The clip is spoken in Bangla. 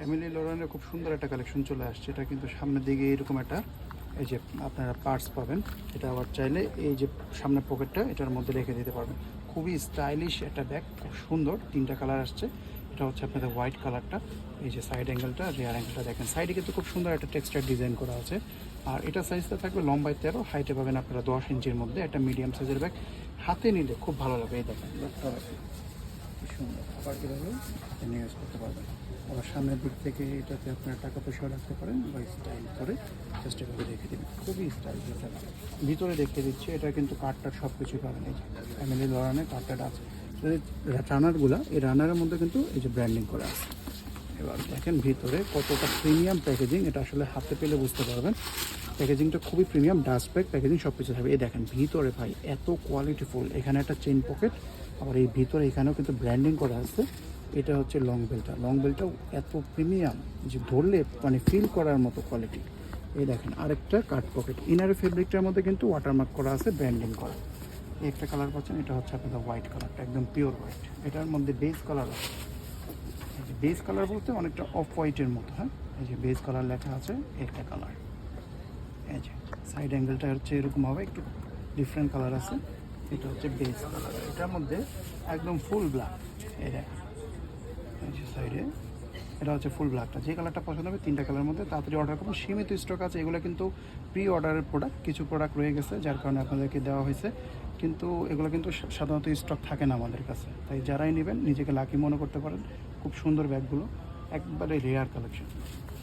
এমিলি লরেনের খুব সুন্দর একটা কালেকশন চলে আসছে। এটা কিন্তু সামনের দিকে এরকম একটা এই যে আপনারা পার্টস পাবেন। এটা আবার চাইলে এই যে সামনের পকেটটা এটার মধ্যে রেখে দিতে পারবেন। খুবই স্টাইলিশ একটা ব্যাগ, খুব সুন্দর। 3টা কালার আসছে। এটা হচ্ছে আপনাদের হোয়াইট কালারটা। এই যে সাইড অ্যাঙ্গেলটা, রেয়ার অ্যাঙ্গেলটা দেখেন। সাইডে কিন্তু খুব সুন্দর একটা টেক্সচার ডিজাইন করা আছে। আর এটা সাইজটা থাকবে লম্বায় 13, হাইটে পাবেন আপনারা 10 ইঞ্চির মধ্যে। একটা মিডিয়াম সাইজের ব্যাগ, হাতে নিলে খুব ভালো লাগবে। এই দেখেন ব্যাগটা দেখেন খুব সুন্দর। আবার কীভাবে হাতে নিয়ে ইউজ করতে পারবেন। আবার সামনের দিক থেকে এটাতে আপনার টাকা পয়সাও রাখতে পারেন বা স্টাইল করে চেষ্টা করে রেখে দেবেন। খুবই স্টাইল যেটা। ভিতরে দেখিয়ে দিচ্ছি, এটা কিন্তু কাঠটার সব কিছুই পাবেন। এই যে ফ্যামিলি লড়ানে কাঠটা আছে। রানারগুলো, এই রানারের মধ্যে কিন্তু এই যে ব্র্যান্ডিং করা আছে। এবার দেখেন ভিতরে কতটা প্রিমিয়াম প্যাকেজিং, এটা আসলে হাতে পেলে বুঝতে পারবেন। প্যাকেজিংটা খুবই প্রিমিয়াম, ডাস্ট ব্যাগ প্যাকেজিং সব কিছু থাকবে। এই দেখেন ভিতরে ভাই এত কোয়ালিটিফুল। এখানে একটা চেইন পকেট, আবার এই ভিতরে এখানেও কিন্তু ব্র্যান্ডিং করা আছে। এটা হচ্ছে লং বেলটা। লং বেলটাও এত প্রিমিয়াম যে ধরলে মানে ফিল করার মতো কোয়ালিটি। এই দেখেন আরেকটা কাট পকেট। ইনারের ফেব্রিকটার মধ্যে কিন্তু ওয়াটারমার্ক করা আছে, ব্র্যান্ডিং করা। এই একটা কালার পাচ্ছেন, এটা হচ্ছে আপনাদের হোয়াইট কালারটা, একদম পিওর হোয়াইট। এটার মধ্যে বেস কালার আছে। এই যে বেস কালার বলতে অনেকটা অফ হোয়াইটের মতো। হ্যাঁ, এই যে বেস কালার লেখা আছে, একটা কালার। এই যে সাইড অ্যাঙ্গেলটা হচ্ছে এরকম হবে, একটু ডিফারেন্ট কালার আছে। এটা হচ্ছে বেস কালার। এটার মধ্যে একদম ফুল ব্ল্যাক। এই দেখেন এই যে সাইডে এটা হচ্ছে ফুল ব্ল্যাকটা। যে কালারটা পছন্দ হবে 3টা কালারের মধ্যে তাড়াতাড়ি অর্ডার করুন। সীমিত স্টক আছে। এগুলো কিন্তু প্রি অর্ডারের প্রোডাক্ট, কিছু প্রোডাক্ট রয়ে গেছে যার কারণে আপনাদেরকে দেওয়া হয়েছে। কিন্তু এগুলো কিন্তু সাধারণত স্টক থাকে না আমাদের কাছে। তাই যারাই নেবেন নিজেকে লাকি মনে করতে পারেন। খুব সুন্দর ব্যাগগুলো, একবারে রেয়ার কালেকশন।